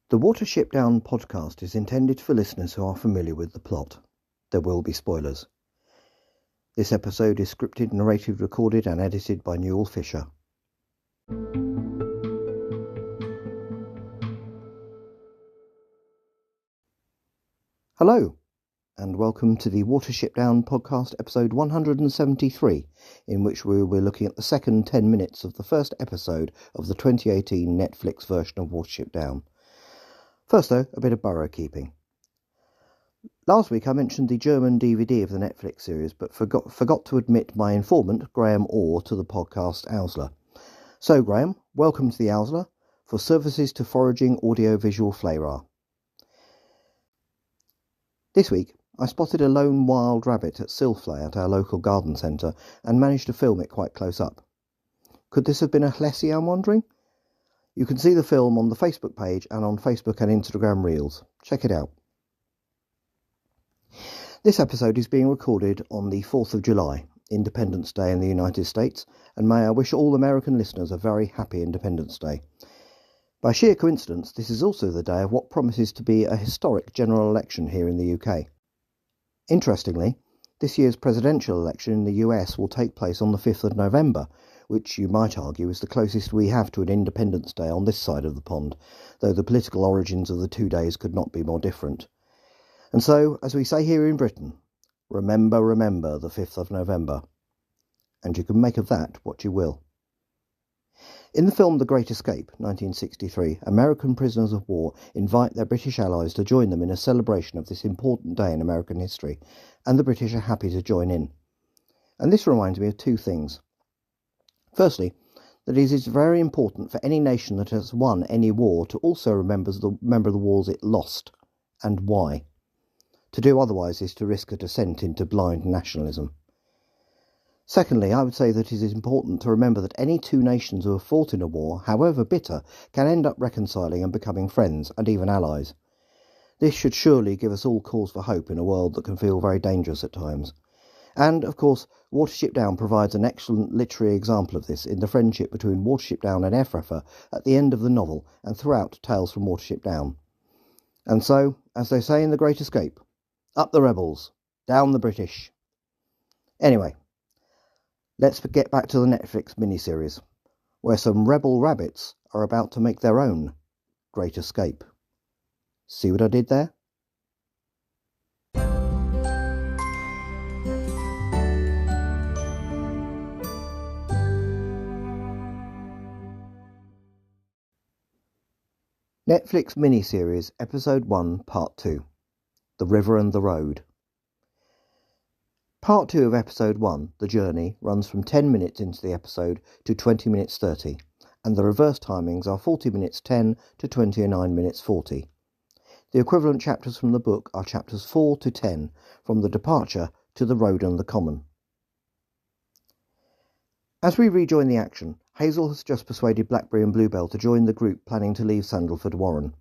The Watership Down podcast is intended for listeners who are familiar with the plot. There will be spoilers. This episode is scripted, narrated, recorded and edited by Newell Fisher. Hello, and welcome to the Watership Down podcast episode 173, in which we will be looking at the second 10 minutes of the first episode of the 2018 Netflix version of Watership Down. First though, a bit of borough keeping. Last week I mentioned the German DVD of the Netflix series, but forgot to admit my informant, Graham Orr, to the podcast Owsler. So Graham, welcome to the Owsler for services to foraging audio-visual flavour. This week I spotted a lone wild rabbit at Silflay at our local garden centre and managed to film it quite close up. Could this have been a Hlessie, I'm wondering? You can see the film on the Facebook page and on Facebook and Instagram Reels. Check it out. This episode is being recorded on the 4th of July, Independence Day in the United States, and may I wish all American listeners a very happy Independence Day. By sheer coincidence, this is also the day of what promises to be a historic general election here in the UK. Interestingly, this year's presidential election in the US will take place on the 5th of November, which you might argue is the closest we have to an Independence Day on this side of the pond, though the political origins of the 2 days could not be more different. And so, as we say here in Britain, remember the 5th of November. And you can make of that what you will. In the film The Great Escape, 1963, American prisoners of war invite their British allies to join them in a celebration of this important day in American history, and the British are happy to join in. And this reminds me of two things. Firstly, that it is very important for any nation that has won any war to also remember the wars it lost, and why. To do otherwise is to risk a descent into blind nationalism. Secondly, I would say that it is important to remember that any two nations who have fought in a war, however bitter, can end up reconciling and becoming friends, and even allies. This should surely give us all cause for hope in a world that can feel very dangerous at times. And, of course, Watership Down provides an excellent literary example of this in the friendship between Watership Down and Ephrafa at the end of the novel and throughout Tales from Watership Down. And so, as they say in The Great Escape, up the rebels, down the British. Anyway, let's get back to the Netflix miniseries, where some rebel rabbits are about to make their own great escape. See what I did there? Netflix miniseries Episode 1 Part 2 The River and the Road. Part 2 of Episode 1, The Journey, runs from 10 minutes into the episode to 20 minutes 30, and the reverse timings are 40 minutes 10 to 29 minutes 40. The equivalent chapters from the book are chapters 4 to 10, from the departure to the road and the common. As we rejoin the action, Hazel has just persuaded Blackberry and Bluebell to join the group planning to leave Sandalford Warren.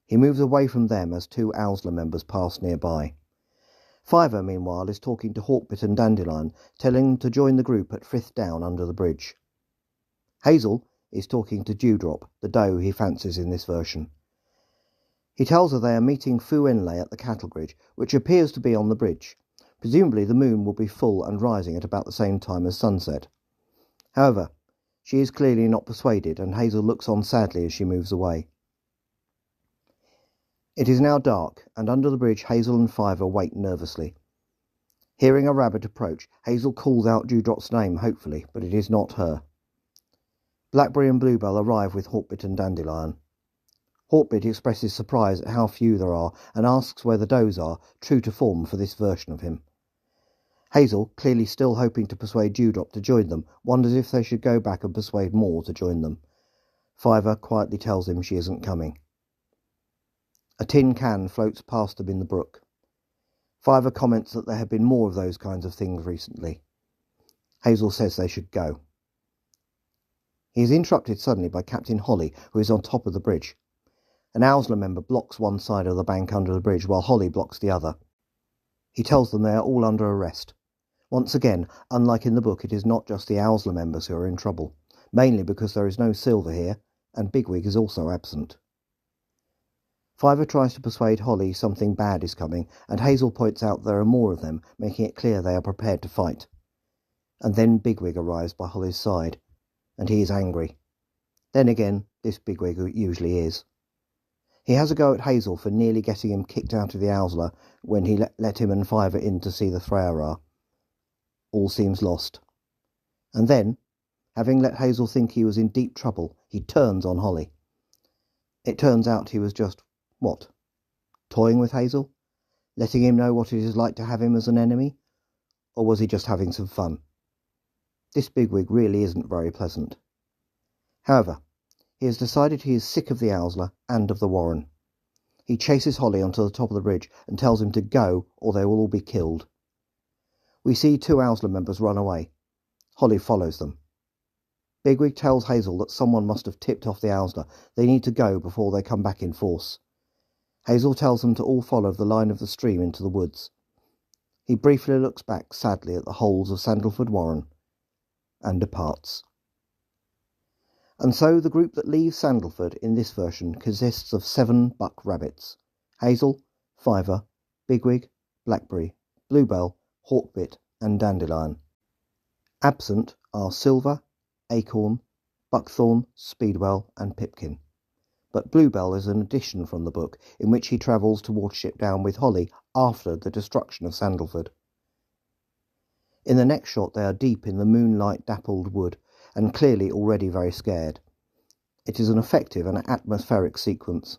He moves away from them as two Owsler members pass nearby. Fiver, meanwhile, is talking to Hawkbit and Dandelion, telling them to join the group at Frith Down under the bridge. Hazel is talking to Dewdrop, the doe he fancies in this version. He tells her they are meeting Fu Enlay at the cattle bridge, which appears to be on the bridge. Presumably the moon will be full and rising at about the same time as sunset. However, she is clearly not persuaded, and Hazel looks on sadly as she moves away. It is now dark, and under the bridge Hazel and Fiver wait nervously. Hearing a rabbit approach, Hazel calls out Dewdrop's name hopefully, but it is not her. Blackberry and Bluebell arrive with Hawkbit and Dandelion. Hawkbit expresses surprise at how few there are, and asks where the does are, true to form for this version of him. Hazel, clearly still hoping to persuade Dewdrop to join them, wonders if they should go back and persuade more to join them. Fiver quietly tells him she isn't coming. A tin can floats past them in the brook. Fiver comments that there have been more of those kinds of things recently. Hazel says they should go. He is interrupted suddenly by Captain Holly, who is on top of the bridge. An Owsler member blocks one side of the bank under the bridge while Holly blocks the other. He tells them they are all under arrest. Once again, unlike in the book, it is not just the Owsler members who are in trouble, mainly because there is no Silver here, and Bigwig is also absent. Fiver tries to persuade Holly something bad is coming, and Hazel points out there are more of them, making it clear they are prepared to fight. And then Bigwig arrives by Holly's side, and he is angry. Then again, this Bigwig usually is. He has a go at Hazel for nearly getting him kicked out of the Owsla when he let him and Fiver in to see the Threarar. All seems lost. And then, having let Hazel think he was in deep trouble, he turns on Holly. It turns out he was just, what? Toying with Hazel? Letting him know what it is like to have him as an enemy? Or was he just having some fun? This Bigwig really isn't very pleasant. However, he has decided he is sick of the Owsla and of the Warren. He chases Holly onto the top of the ridge and tells him to go or they will all be killed. We see 2 Owsla members run away. Holly follows them. Bigwig tells Hazel that someone must have tipped off the Owsla. They need to go before they come back in force. Hazel tells them to all follow the line of the stream into the woods. He briefly looks back sadly at the holes of Sandalford Warren and departs. And so the group that leaves Sandalford in this version consists of 7 buck rabbits: Hazel, Fiver, Bigwig, Blackberry, Bluebell, Hawkbit and Dandelion. Absent are Silver, Acorn, Buckthorn, Speedwell and Pipkin. But Bluebell is an addition from the book in which he travels to Watership Down with Holly after the destruction of Sandalford. In the next shot they are deep in the moonlight-dappled wood and clearly already very scared. It is an effective and atmospheric sequence.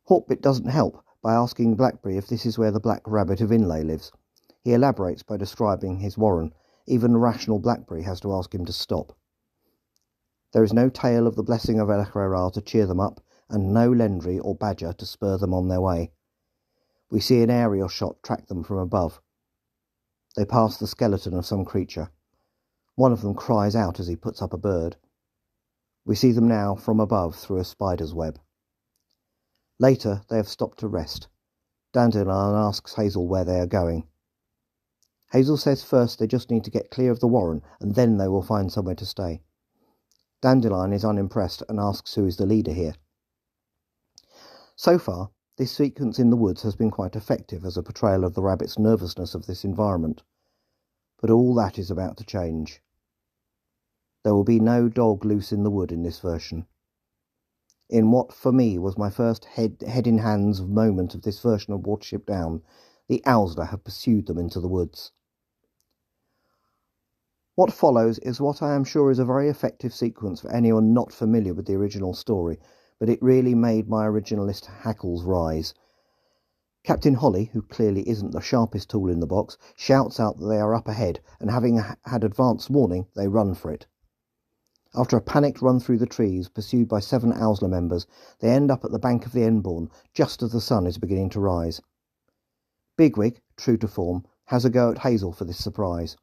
Hawkbit doesn't help by asking Blackberry if this is where the Black Rabbit of Inlay lives. He elaborates by describing his warren. Even rational Blackberry has to ask him to stop. There is no tale of the blessing of Elachrarar to cheer them up, and no Lendry or Badger to spur them on their way. We see an aerial shot track them from above. They pass the skeleton of some creature. One of them cries out as he puts up a bird. We see them now from above through a spider's web. Later they have stopped to rest. Dandelion asks Hazel where they are going. Hazel says first they just need to get clear of the warren and then they will find somewhere to stay. Dandelion is unimpressed and asks who is the leader here. So far, this sequence in the woods has been quite effective as a portrayal of the rabbit's nervousness of this environment. But all that is about to change. There will be no dog loose in the wood in this version. In what, for me, was my first head-in-hands moment of this version of Watership Down, the Owsla have pursued them into the woods. What follows is what I am sure is a very effective sequence for anyone not familiar with the original story, but it really made my originalist hackles rise. Captain Holly, who clearly isn't the sharpest tool in the box, shouts out that they are up ahead, and having had advance warning, they run for it. After a panicked run through the trees, pursued by 7 Owsla members, they end up at the bank of the Enbourne, just as the sun is beginning to rise. Bigwig, true to form, has a go at Hazel for this surprise.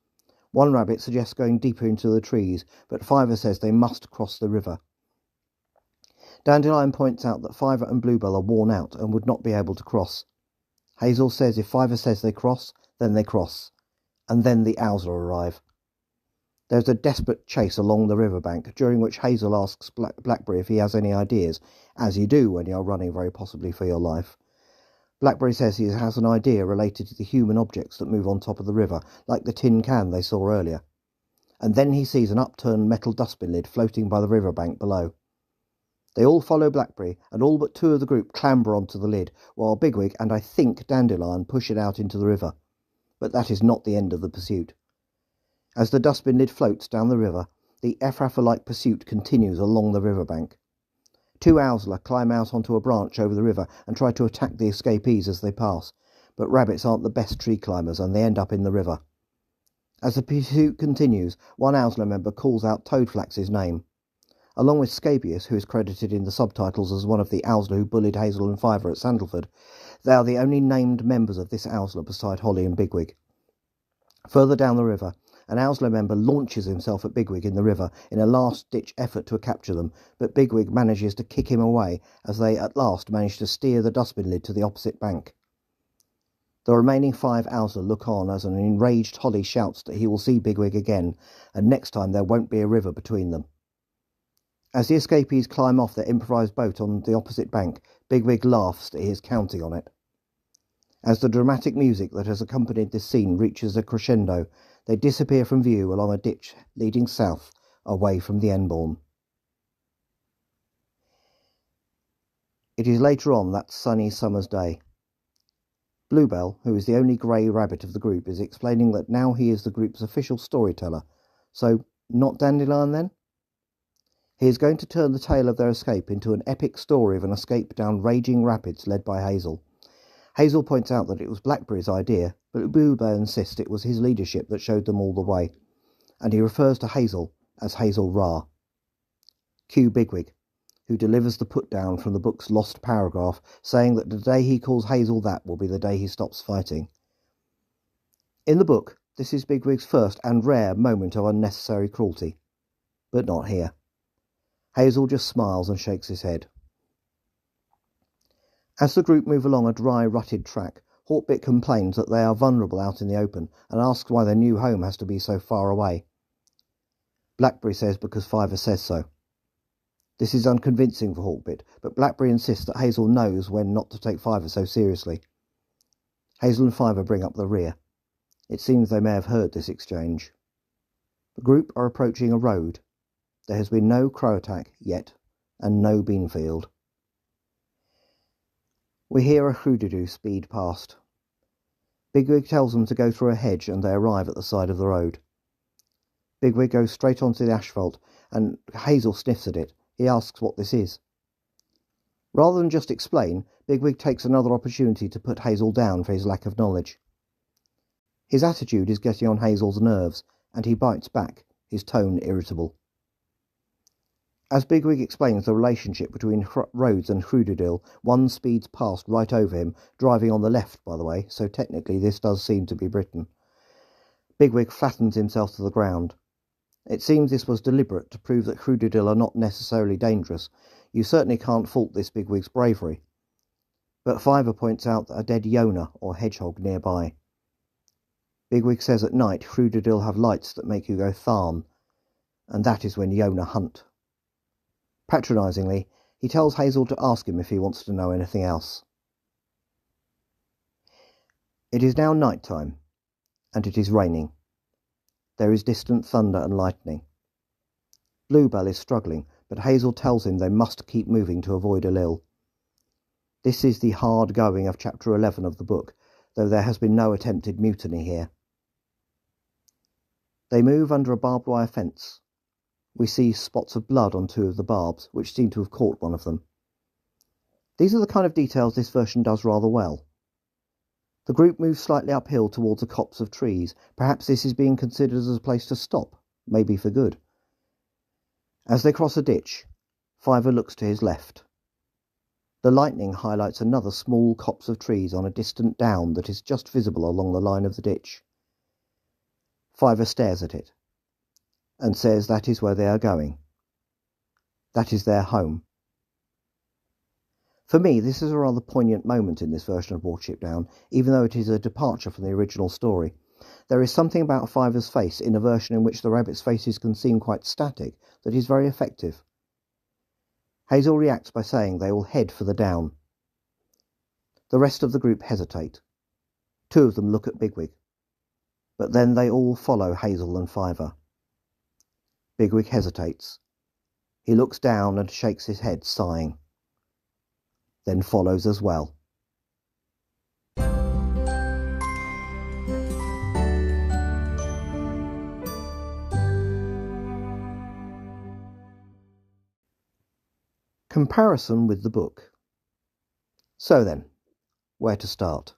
One rabbit suggests going deeper into the trees, but Fiver says they must cross the river. Dandelion points out that Fiver and Bluebell are worn out and would not be able to cross. Hazel says if Fiver says they cross, then they cross. And then the Owsla arrive. There's a desperate chase along the riverbank, during which Hazel asks Blackberry if he has any ideas, as you do when you're running very possibly for your life. Blackberry says he has an idea related to the human objects that move on top of the river, like the tin can they saw earlier. And then he sees an upturned metal dustbin lid floating by the riverbank below. They all follow Blackberry, and all but 2 of the group clamber onto the lid, while Bigwig and I think Dandelion push it out into the river. But that is not the end of the pursuit. As the dustbin lid floats down the river, the Ephrafa-like pursuit continues along the riverbank. 2 Owsla climb out onto a branch over the river and try to attack the escapees as they pass, but rabbits aren't the best tree climbers and they end up in the river. As the pursuit continues, one Owsla member calls out Toadflax's name. Along with Scabious, who is credited in the subtitles as one of the Owsla who bullied Hazel and Fiver at Sandalford, they are the only named members of this Owsla beside Holly and Bigwig. Further down the river, an Owsla member launches himself at Bigwig in the river in a last-ditch effort to capture them, but Bigwig manages to kick him away as they at last manage to steer the dustbin lid to the opposite bank. The remaining 5 Owsla look on as an enraged Holly shouts that he will see Bigwig again, and next time there won't be a river between them. As the escapees climb off their improvised boat on the opposite bank, Bigwig laughs that he is counting on it. As the dramatic music that has accompanied this scene reaches a crescendo, they disappear from view along a ditch leading south, away from the Enbourne. It is later on that sunny summer's day. Bluebell, who is the only grey rabbit of the group, is explaining that now he is the group's official storyteller. So, not Dandelion then? He is going to turn the tale of their escape into an epic story of an escape down raging rapids led by Hazel. Hazel points out that it was Blackberry's idea, but Bluebell insists it was his leadership that showed them all the way, and he refers to Hazel as Hazel Ra. Cue Bigwig, who delivers the put-down from the book's lost paragraph, saying that the day he calls Hazel that will be the day he stops fighting. In the book, this is Bigwig's first and rare moment of unnecessary cruelty, but not here. Hazel just smiles and shakes his head. As the group move along a dry, rutted track, Hawkbit complains that they are vulnerable out in the open and asks why their new home has to be so far away. Blackberry says because Fiver says so. This is unconvincing for Hawkbit, but Blackberry insists that Hazel knows when not to take Fiver so seriously. Hazel and Fiver bring up the rear. It seems they may have heard this exchange. The group are approaching a road. There has been no crow attack yet, and no beanfield. We hear a hoodoo speed past. Bigwig tells them to go through a hedge and they arrive at the side of the road. Bigwig goes straight onto the asphalt and Hazel sniffs at it. He asks what this is. Rather than just explain, Bigwig takes another opportunity to put Hazel down for his lack of knowledge. His attitude is getting on Hazel's nerves, and he bites back, his tone irritable. As Bigwig explains the relationship between Rhodes and Hoodoo, one speeds past right over him, driving on the left, by the way, so technically this does seem to be Britain. Bigwig flattens himself to the ground. It seems this was deliberate to prove that Hoodoo are not necessarily dangerous. You certainly can't fault this Bigwig's bravery. But Fiver points out a dead Yona, or hedgehog, nearby. Bigwig says at night Hoodoo have lights that make you go tharn, and that is when Yona hunt. Patronisingly, he tells Hazel to ask him if he wants to know anything else. It is now night time, and it is raining. There is distant thunder and lightning. Bluebell is struggling, but Hazel tells him they must keep moving to avoid a Lil. This is the hard going of chapter 11 of the book, though there has been no attempted mutiny here. They move under a barbed wire fence. We see spots of blood on two of the barbs, which seem to have caught one of them. These are the kind of details this version does rather well. The group moves slightly uphill towards a copse of trees. Perhaps this is being considered as a place to stop, maybe for good. As they cross a ditch, Fiver looks to his left. The lightning highlights another small copse of trees on a distant down that is just visible along the line of the ditch. Fiver stares at it and says that is where they are going. That is their home. For me, this is a rather poignant moment in this version of Watership Down, even though it is a departure from the original story. There is something about Fiver's face in a version in which the rabbits' faces can seem quite static that is very effective. Hazel reacts by saying they will head for the down. The rest of the group hesitate. Two of them look at Bigwig, but then they all follow Hazel and Fiver. Bigwig hesitates. He looks down and shakes his head, sighing. Then follows as well. Comparison with the book. So then, where to start?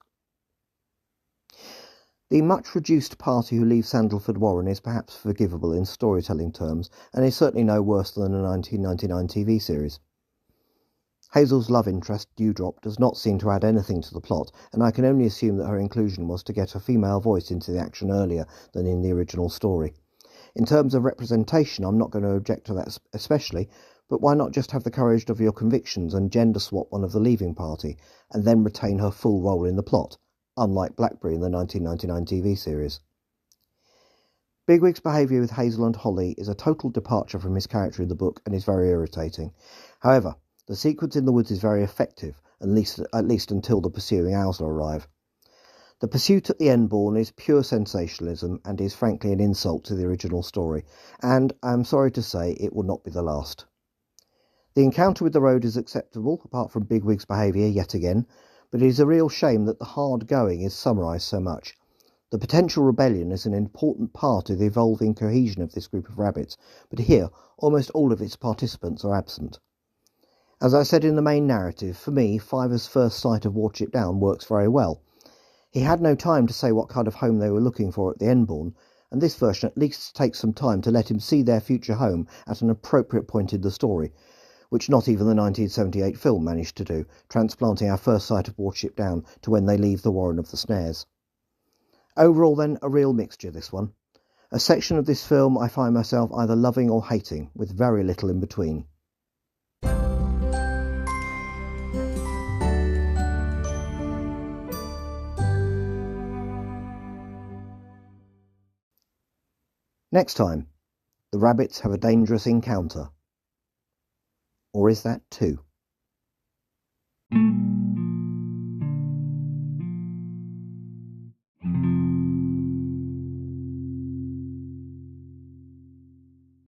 The much reduced party who leave Sandalford Warren is perhaps forgivable in storytelling terms, and is certainly no worse than a 1999 TV series. Hazel's love interest, Dewdrop, does not seem to add anything to the plot, and I can only assume that her inclusion was to get a female voice into the action earlier than in the original story. In terms of representation, I'm not going to object to that especially, but why not just have the courage of your convictions and gender swap one of the leaving party, and then retain her full role in the plot, unlike Blackberry in the 1999 TV series. Bigwig's behaviour with Hazel and Holly is a total departure from his character in the book and is very irritating. However, the sequence in the woods is very effective, at least until the pursuing Owsla arrive. The pursuit at the Endbourne is pure sensationalism and is frankly an insult to the original story, and I am sorry to say it will not be the last. The encounter with the road is acceptable, apart from Bigwig's behaviour yet again, but it is a real shame that the hard going is summarised so much. The potential rebellion is an important part of the evolving cohesion of this group of rabbits, but here almost all of its participants are absent. As I said in the main narrative, for me, Fiver's first sight of Watership Down works very well. He had no time to say what kind of home they were looking for at the Endbourne, and this version at least takes some time to let him see their future home at an appropriate point in the story, which not even the 1978 film managed to do, transplanting our first sight of Watership Down to when they leave the Warren of the Snares. Overall then, a real mixture this one. A section of this film I find myself either loving or hating, with very little in between. Next time, the rabbits have a dangerous encounter. Or is that two?